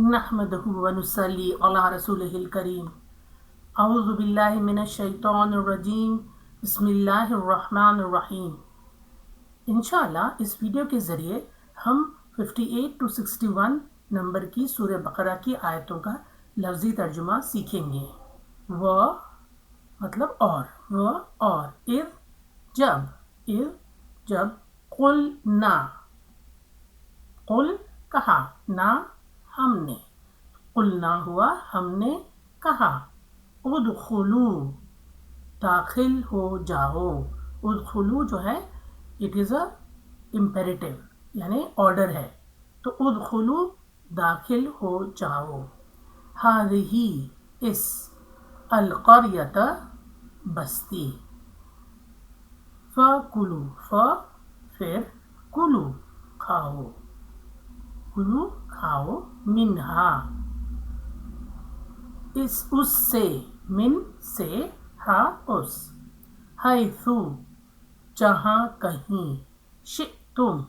نحمده ونصلي على رسوله الكريم اعوذ باللہ من الشیطان الرجیم بسم اللہ الرحمن الرحیم۔ انشاءاللہ اس ویڈیو کے ذریعے ہم 58 to 61 نمبر کی سورہ بقرہ کی آیتوں کا لفظی ترجمہ سیکھیں گے۔ وہ مطلب اور جب قلنا قل کہا، نا ہم نے، قلنا ہوا ہم نے کہا، ادخلو داخل ہو جاؤ، ادخلو جو ہے اٹ از اے امپیریٹو یعنی آرڈر ہے، تو ادخلو داخل ہو جاؤ، ہذہ اس، القریۃ بستی، فکلو پھر کلو کھاؤ منہا اس سے، من سے، ہا اس، حیثو جہاں کہیں، شئتم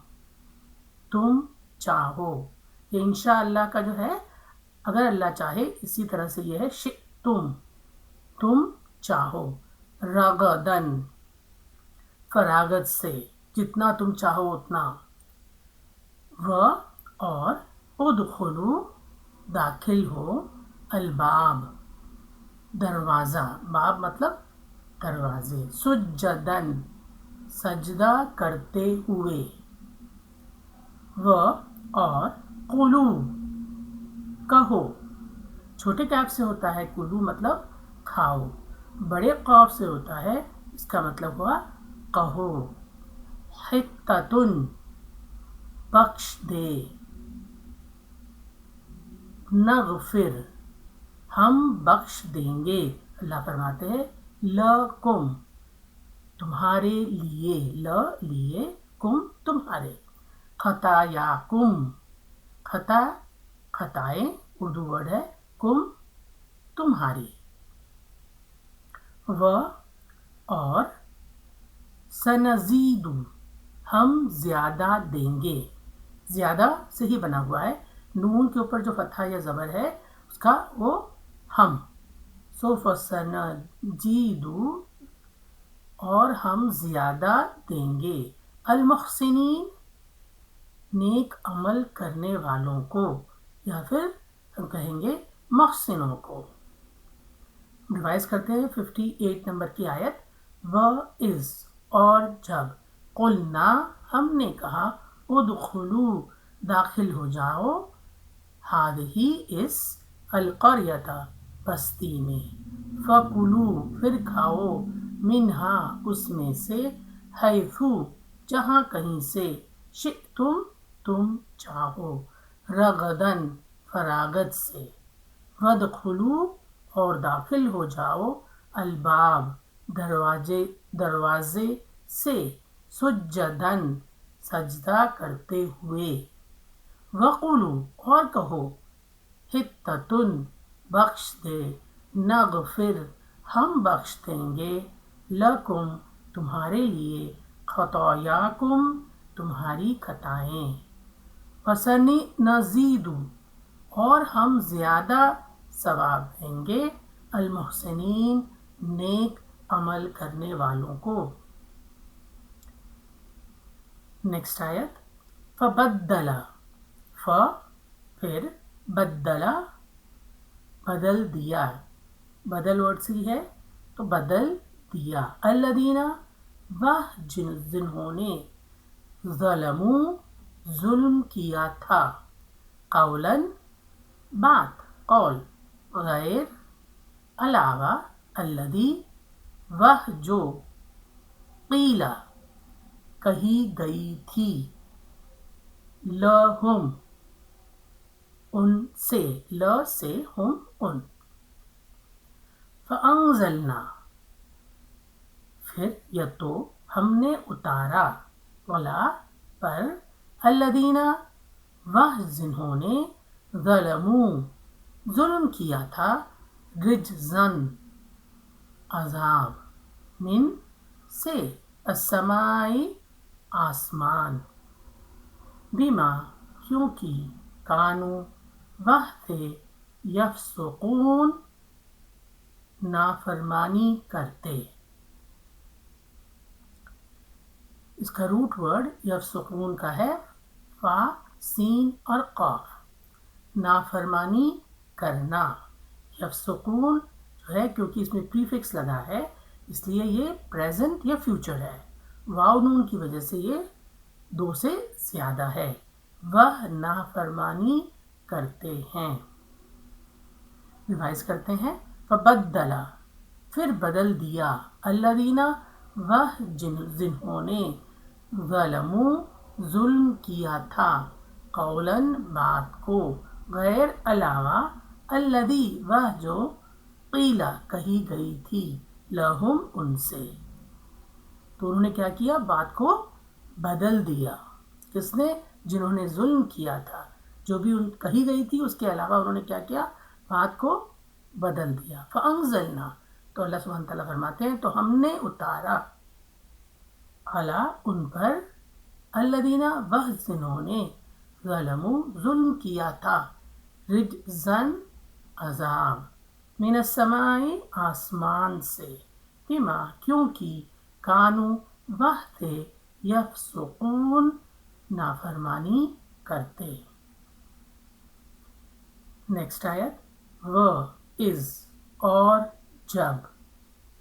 تم چاہو، یہ انشاءاللہ کا جو ہے اگر اللہ چاہے اسی طرح سے یہ ہے شئتم تم چاہو، رغدن فراغت سے، جتنا تم چاہو اتنا، و اور ادخلو داخل ہو، الباب دروازہ، باب مطلب دروازے، سجدن سجدہ کرتے ہوئے، و اور قلو کہو، چھوٹے کاف سے ہوتا ہے کلو مطلب کھاؤ، بڑے قاف سے ہوتا ہے اس کا مطلب ہوا کہو، حتتن بخش دے، نغفر ہم بخش دیں گے، اللہ فرماتے ہیں لکم تمہارے لیے، لیے، کم تمہارے، خطایاکم خطائیں اردو ورڈ ہے، کم تمہاری، و اور سنزید ہم زیادہ دیں گے، زیادہ سے ہی بنا ہوا ہے، نون کے اوپر جو فتحہ یا زبر ہے اس کا وہ ہم، سو فسنزید اور ہم زیادہ دیں گے، المحسنین نیک عمل کرنے والوں کو، یا پھر ہم کہیں گے محسنوں کو۔ ریوائز کرتے ہیں 58 نمبر کی آیت، و از اور جب، قلنا ہم نے کہا، ادخلو داخل ہو جاؤ، ہذہ اس، القریۃ بستی میں، فکلو پھر کھاؤ، منہا اس میں سے، حیثو جہاں کہیں سے، شئتم تم چاہو، رغدن فراغت سے، وادخلو اور داخل ہو جاؤ، الباب دروازے سے، سجدن سجدہ کرتے ہوئے، وقولو اور کہو، حتتن بخش دے، نغفر ہم بخش دیں گے، لکم تمہارے لیے، خطایاکم تمہاری خطائیں، وسنزید اور ہم زیادہ ثواب دیں گے، المحسنین نیک عمل کرنے والوں کو۔ نیکسٹ آیت، فبدل پھر بدلا بدل دیا، بدل ورڈ سے ہے تو بدل دیا، الذین وہ جنہوں نے، ظلموا ظلم کیا تھا، قولا بات، قول، غیر علاوہ، الذی وہ جو، قیل کہی گئی تھی، لہم ان سے، ل سے ہم ان، فانزلنا پھر یا تو ہم نے اتارا، ولا پر، الذین وہ جنہوں نے، ظلموا ظلم کیا تھا، رجزن عذاب، من سے، السماء آسمان، بما کیونکہ، کانو وہ تھے یفسقون نافرمانی کرتے. اس کا روٹ ورڈ یفسقون کا ہے فا سین اور قاف. نافرمانی کرنا. یفسقون جو ہے کیونکہ اس میں پریفکس لگا ہے اس لیے یہ پریزنٹ یا فیوچر ہے. واو نون کی وجہ سے یہ 2 سے زیادہ ہے. وہ نافرمانی کرتے ہیں. ریوائز کرتے ہیں. فبدلا پھر بدل دیا. الذین وہ جنہوں نے ظلموا ظلم کیا تھا. قولاً بات کو. غیر علاوہ. الذی وہ جو قیلا کہی گئی تھی. لہم ان سے. تو انہوں نے کیا کیا؟ بات کو بدل دیا. کس نے؟ جنہوں نے ظلم کیا تھا. جو بھی کہی گئی تھی اس کے علاوہ انہوں نے کیا کیا؟ بات کو بدل دیا. فانزلنا تو اللہ سبحانہ تعالیٰ فرماتے ہیں تو ہم نے اتارا علی ان پر الذین وہ جنہوں نے ظلموا ظلم کیا تھا. رجزن عذاب من السماء آسمان سے. بما کیونکہ کانو وہ تھے یفسقون نافرمانی کرتے. نیکسٹ آیت. وہ از اور جب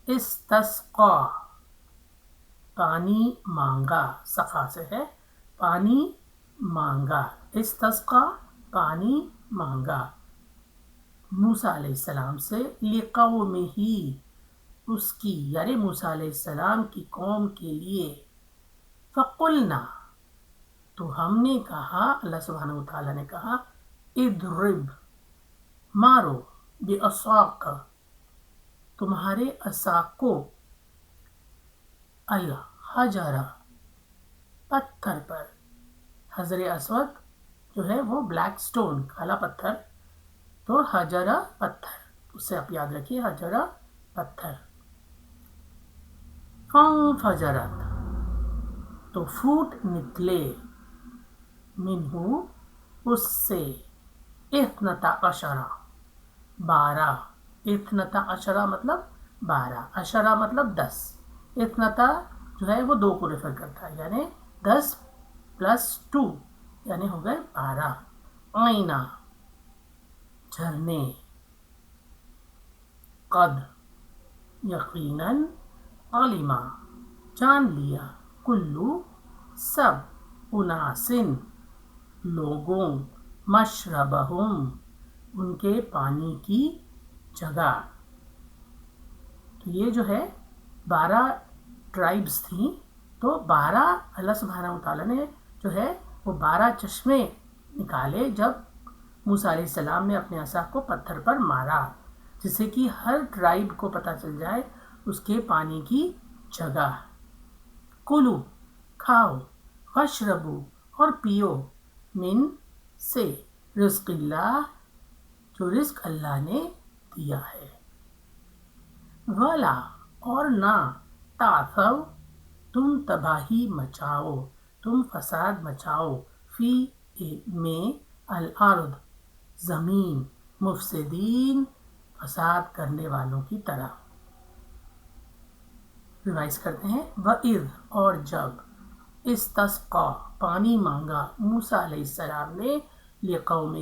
استسقا پانی مانگا. سقا سے ہے پانی مانگا. استسقا پانی مانگا موسیٰ علیہ السلام سے. لقومہ اس کی یعنی موسیٰ علیہ السلام کی قوم کے لیے. فقلنا تو ہم نے کہا. اللہ سبحانہ وتعالیٰ نے کہا اضرب مارو بعصاک تمہارے عصا کو. الحجر پتھر پر. حجر اسود جو ہے وہ بلیک سٹون کالا پتھر. تو حجرہ پتھر اس سے آپ یاد رکھیے حجرہ پتھر. فانفجرت تو پھوٹ نکلے. منہو اس سے. اثنتا عشرہ 12. اثنتا عشرہ مطلب 12. عشرہ مطلب 10. اثنتا جو ہے وہ 2 کو ریفر کرتا ہے یعنی 10 + 2 یعنی ہو گئے 12. آئینہ جھرنے. قد یقیناً. علما جان لیا. کلو سب. اناسن لوگوں. مشربہم ان کے پانی کی جگہ. تو یہ جو ہے 12 ٹرائبس تھیں. تو 12 اللہ سبحانہ وتعالیٰ نے جو ہے وہ 12 چشمے نکالے جب موسیٰ علیہ السلام نے اپنے عصا کو پتھر پر مارا جس سے کہ ہر ٹرائب کو پتہ چل جائے اس کے پانی کی جگہ. کلو کھاؤ. واشربو اور پیو. من سے. رزق اللہ جو رزق اللہ نے دیا ہے. ولا اور نہ. تعثوا تم تباہی مچاؤ. تم فساد مچاؤ. فی میں. الارض زمین. مفسدین فساد کرنے والوں کی طرح. ریوائز کرتے ہیں. وَإِذْ اور جب استصقا پانی مانگا موسیٰ علیہ السلام نے لقومہ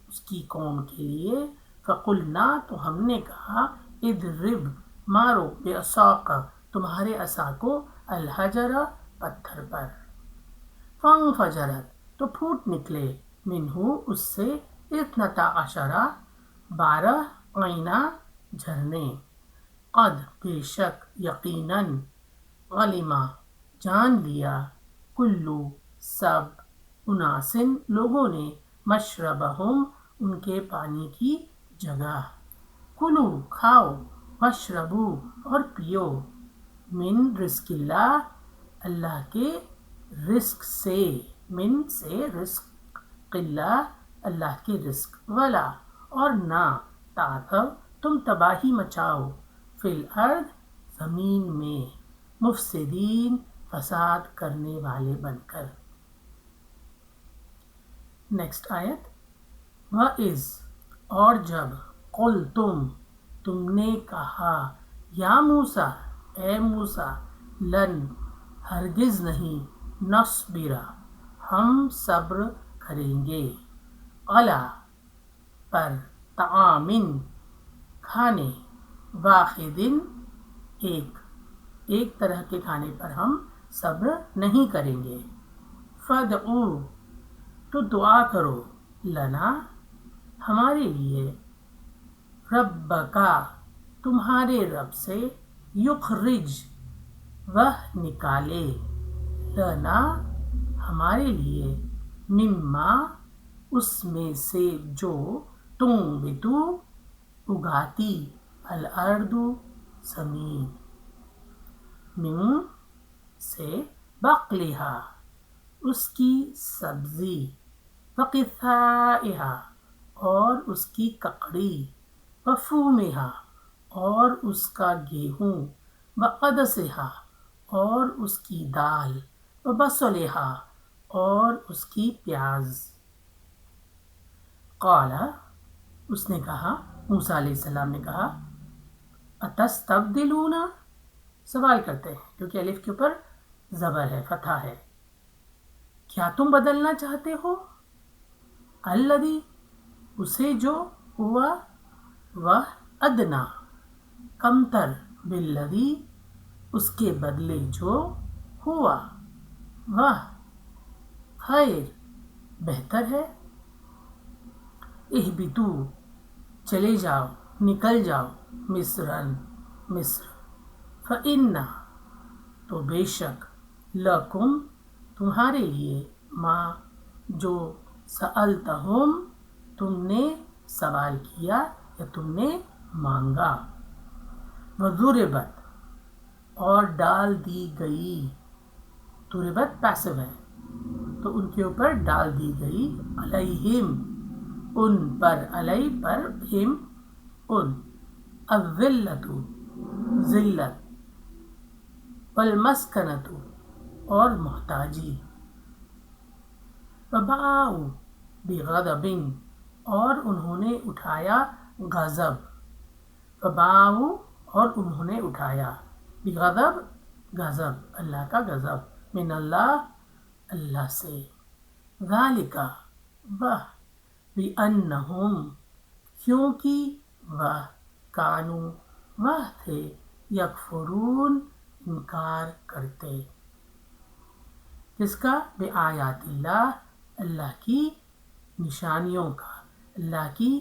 اس کی قوم کے لیے. فقلنا تو ہم نے کہا اضرب مارو بعصاک تمہارے عصا کو. الحجر پتھر پر. فانفجرت تو پھوٹ نکلے. منہو اس سے. اثنتا عشرہ 12 آئینہ جھرنے. قد بے شک. یقیناً. علما جان لیا. کلو سب. اناسن لوگوں نے. مشربہم ان کے پانی کی جگہ. کلو کھاؤ. واشربو اور پیو. من رزق اللہ اللہ کے رزق سے. من سے رزق اللہ اللہ کے رزق. ولا اور نہ. تعثوا تم تباہی مچاؤ. فی الارض زمین میں. مفسدین فساد کرنے والے بن کر. نیکسٹ آیت. وَإِذْ اور جب تم نے کہا یا موسیٰ اے موسیٰ لن ہرگز نہیں نصبرا ہم صبر کریں گے علی پر طعامن کھانے واحدن ایک طرح کے کھانے پر ہم صبر نہیں کریں گے فدعو تو دعا کرو لنا ہمارے لیے ربکا تمہارے رب سے یخرج وہ نکالے لنا ہمارے لیے مما اس میں سے جو تنبتو اگاتی الارض زمین من سے بقلہا اس کی سبزی وقثائہا اور اس کی ککڑی وفومہا اور اس کا گیہوں وقدسہا اور اس کی دال وبصلہا اور اس کی پیاز قال اس نے کہا موسیٰ علیہ السلام نے کہا اتستبدلون سوال کرتے ہیں کیونکہ الف کے اوپر زبر ہے فتحہ ہے کیا تم بدلنا چاہتے ہو الذی اسے جو ہوا وہ ادنا کمتر بالذی اس کے بدلے جو ہوا وہ خیر بہتر ہے اہبتو چلے جاؤ نکل جاؤ مصر فإن تو بے شک لکم تمہارے لیے ما جو سألتہم تم نے سوال کیا یا تم نے مانگا وضربت اور ڈال دی گئی ضربت پیسو ہے تو ان کے اوپر ڈال دی گئی علیہم ان پر علی پر ہم ان الذلت ذلت والمسکنت اور محتاجی وباؤ بغضب اور انہوں نے اٹھایا غضب وباؤ اور انہوں نے اٹھایا بغضب غضب اللہ کا غضب من اللہ سے ذالک وہ بِأَنَّهُمْ کیونکہ وہ کانو وہ تھے یکفرون انکار کرتے جس کا بآیات اللہ اللہ کی نشانیوں کا اللہ کی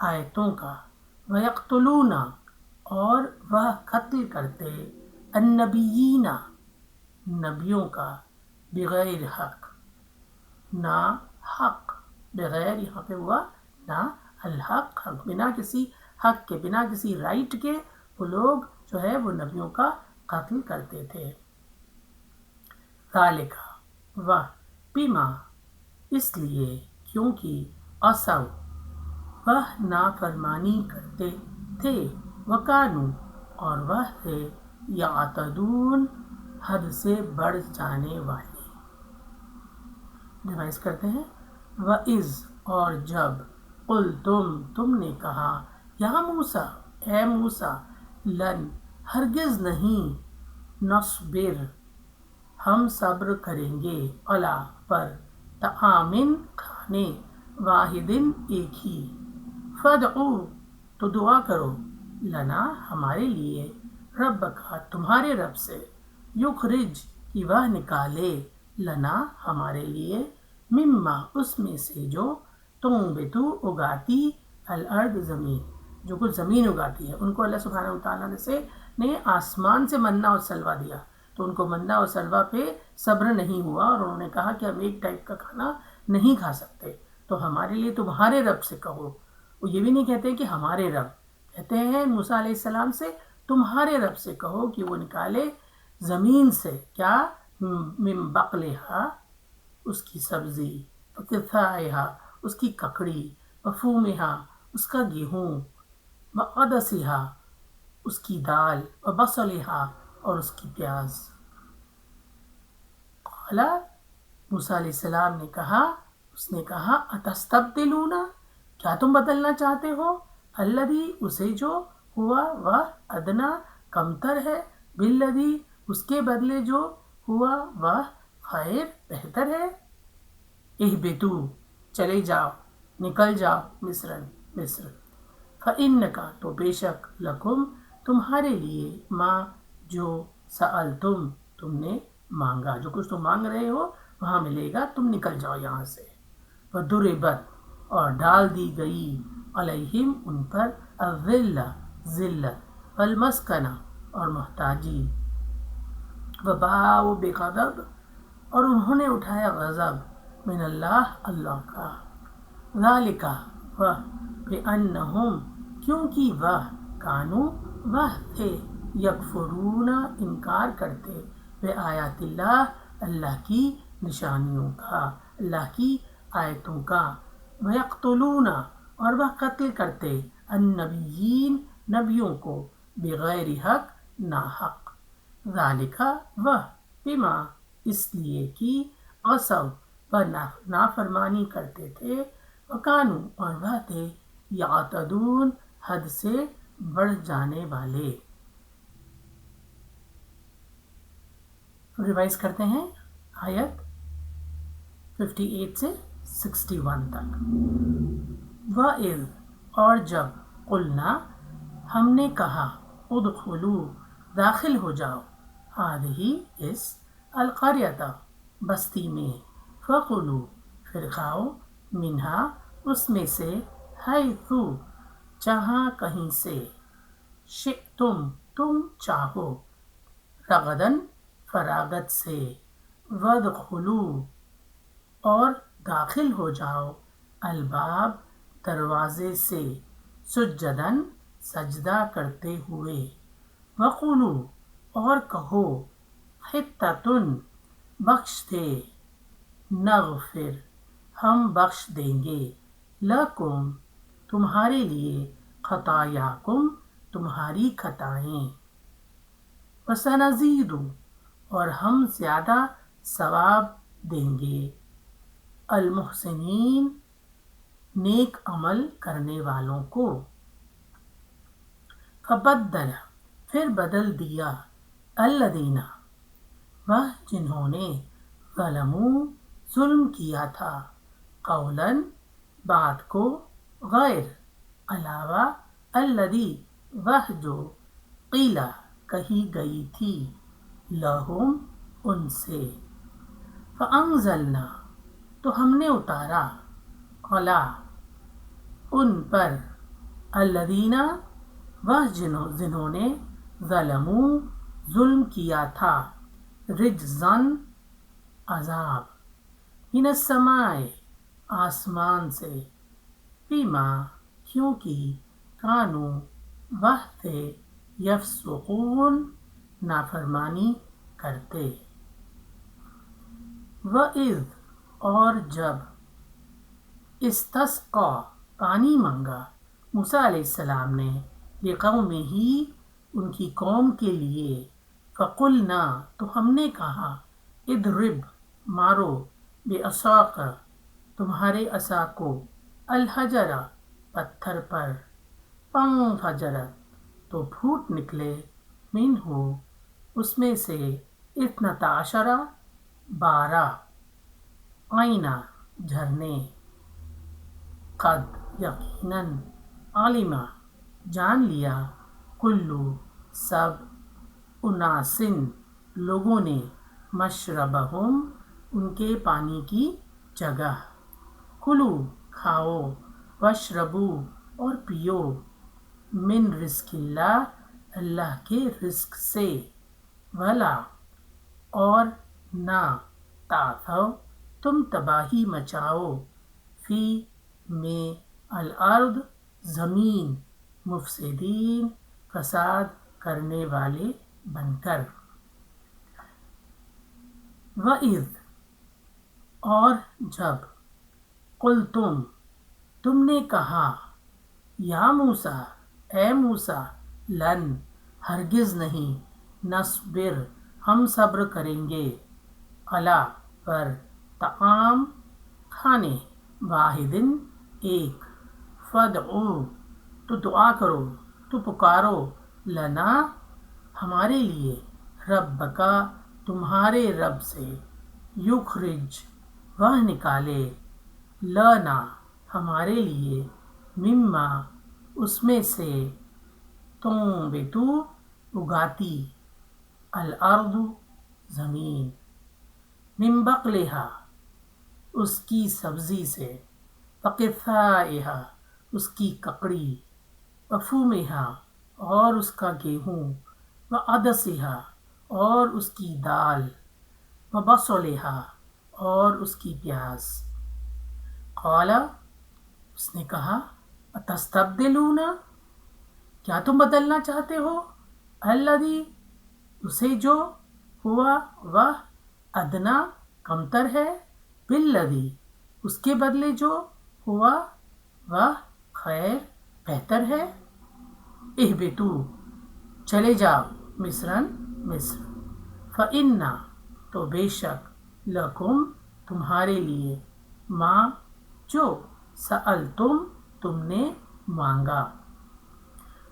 آیتوں کا وَيَقْتُلُونَ اور وہ قتل کرتے النبیین نبیوں کا بغیر حق نا حق بغیر یہاں پہ ہوا نا الحق حق بنا کسی حق کے بنا کسی رائٹ کے وہ لوگ جو ہے وہ نبیوں کا قتل کرتے تھے ذالک وہ بما اس لیے کیونکہ عصوا وہ نافرمانی کرتے تھے وکانو اور وہ تھے یعتدون حد سے بڑھ جانے والے ریوائز کرتے ہیں وَإِذْ اور جب تم نے کہا یا موسیٰ اے موسیٰ لن ہرگز نہیں نصبر ہم صبر کریں گے علی پر طعامن کھانے واحدن ایک ہی فدعو تو دعا کرو لنا ہمارے لیے رب کا تمہارے رب سے یخرج کی وہ نکالے لنا ہمارے لیے مما اس میں سے جو تنبتو اگاتی الارض زمین جو کچھ زمین اگاتی ہے ان کو اللہ سبحانہ وتعالیٰ نے آسمان سے مننا اور سلوا دیا تو ان کو مننا اور سلوا پہ صبر نہیں ہوا اور انہوں نے کہا کہ ہم ایک ٹائپ کا کھانا نہیں کھا سکتے تو ہمارے لیے تمہارے رب سے کہو وہ یہ بھی نہیں کہتے کہ ہمارے رب کہتے ہیں موسیٰ علیہ السلام سے تمہارے رب سے کہو کہ وہ نکالے زمین سے کیا من بقلہا اس کی سبزی وقثائہا اس کی ککڑی وفومہا اس کا گیہوں وقدسہا اس کی دال وبصلہا اور اس کی پیاز قال موسیٰ علیہ السلام نے کہا اس نے کہا اتستبدلون کیا تم بدلنا چاہتے ہو الذی اسے جو ہوا وہ ادنا کمتر ہے بالذی اس کے بدلے جو ہوا وہ خیر بہتر ہے اہبتو چلے جاؤ نکل جاؤ مصر فإنکا تو بے شک لکم تمہارے لیے ماں جو سألتم تم نے مانگا جو کچھ تم مانگ رہے ہو وہاں ملے گا تم نکل جاؤ یہاں سے وضربت اور ڈال دی گئی علیہم ان پر الذلہ ذلت والمسکنہ اور محتاجی وباؤ بغضب اور انہوں نے اٹھایا غضب من اللہ کا ذالک وہ بأنہم کیونکہ وہ کانو وہ تھے یکفرون انکار کرتے بآیات اللہ کی نشانیوں کا اللہ کی آیتوں کا ویقتلون اور وہ قتل کرتے النبیین نبیوں کو بغیر حق ناحق ذالک وہ بما اس لیے کہ عصوا وہ نافرمانی کرتے تھے وکانو اور وہ تھے یعتدون حد سے بڑھ جانے والے. ریوائز کرتے ہیں آیت 58 سے 61 تک. وَإِذْ اور جب قلنا ہم نے کہا ادخلوا داخل ہو جاؤ ہذہ اس القریۃ بستی میں فکلوا پھر کھاؤ منہا اس میں سے حیث جہاں کہیں سے شئتم تم چاہو رغدن فراغت سے وادخلوا اور داخل ہو جاؤ الباب دروازے سے سجدن سجدہ کرتے ہوئے وقولوا اور کہو حطۃ بخش دے نغفر ہم بخش دیں گے لکم تمہارے لیے خطایاکم تمہاری خطائیں وسنزید اور ہم زیادہ ثواب دیں گے المحسنین نیک عمل کرنے والوں کو. فبدل پھر بدل دیا الذین وہ جنہوں نے ظلموا ظلم کیا تھا قولاً بات کو غیر علاوہ الذی وہ جو قیل کہی گئی تھی لہم ان سے فانزلنا تو ہم نے اتارا علی ان پر الذین وہ جنہوں نے ظلموا ظلم کیا تھا رجزن عذاب من السماء آسمان سے بما کیونکہ کانو وہ تھے یفسقون نافرمانی کرتے. وَإِذْ اور جب استسقا پانی مانگا موسیٰ علیہ السلام نے لقومہ ان کی قوم کے لیے فقلنا تو ہم نے کہا اضرب مارو بعصاک تمہارے عصا کو الحجر پتھر پر فانفجرت تو پھوٹ نکلے منہ اس میں سے 12 عینا جھرنے قد یقیناً عالمہ جان لیا کلو سب اناسن لوگوں نے مشربہم ان کے پانی کی جگہ کلو کھاؤ واشربو اور پیو من رزق اللہ اللہ کے رزق سے ولا اور نہ تعثوا تم تباہی مچاؤ فی میں الارض زمین مفسدین فساد کرنے والے بن کر. وَإِذْ اور جب قلتم تم نے کہا یا موسیٰ اے موسیٰ لن ہرگز نہیں نصبر ہم صبر کریں گے علی پر طعام کھانے واحد ایک فدعو تو دعا کرو، تو پکارو، لنا ہمارے لیے، رب کا تمہارے رب سے، یخرج وہ نکالے، لنا ہمارے لیے، مما اس میں سے، تنبتو اگاتی، الارض زمین، من بقلہا اس کی سبزی سے، وقثائہا اس کی ککڑی، وفومہا اور اس کا گیہوں، وعدسہا اور اس کی دال، وبصلہا اور اس کی پیاز۔ قال اس نے کہا اتستبدلون کیا تم بدلنا چاہتے ہو، الذی اسے جو، ہوا وہ، ادنا کمتر ہے، بالذی اس کے بدلے جو، ہوا وہ، خیر بہتر ہے۔ اہبطوا چلے جاؤ، مصرن مصر، فإنا تو بے شک، لکم تمہارے لیے، ماں جو، سألتم تم نے مانگا،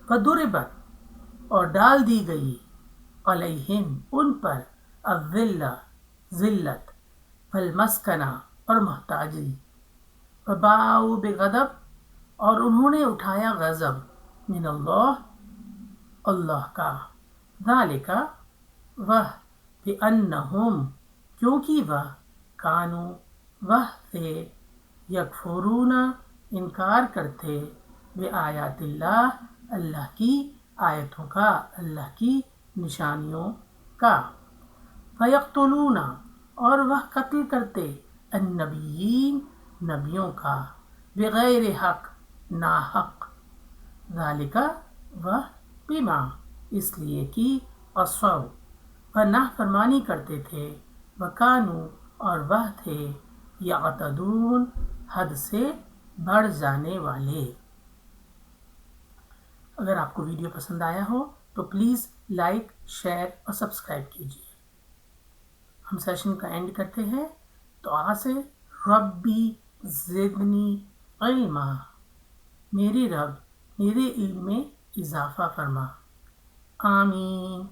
فضربت اور ڈال دی گئی، علیہم ان پر، الذلہ ذلت، والمسکنہ اور محتاجی، وباؤوا بغضب اور انہوں نے اٹھایا غضب، من اللہ اللہ کا، ذالک وہ، بأنہم کیونکہ وہ، کانوا وہ تھے، یکفرون انکار کرتے، بآیات اللہ اللہ کی آیتوں کا، اللہ کی نشانیوں کا، فیقتلون اور وہ قتل کرتے، النبیین نبیوں کا، بغیر حق ناحق، ذالک وہ، بما اس لیے کہ، عصوا وہ نافرمانی کرتے تھے، وکانوا اور وہ تھے، یعتدون حد سے بڑھ جانے والے۔ اگر آپ کو ویڈیو پسند آیا ہو تو پلیز لائک، شیئر اور سبسکرائب کیجیے۔ ہم سیشن کا اینڈ کرتے ہیں دعا سے، ربی زدنی علما میرے رب میرے علم میں اضافہ فرما، آمین۔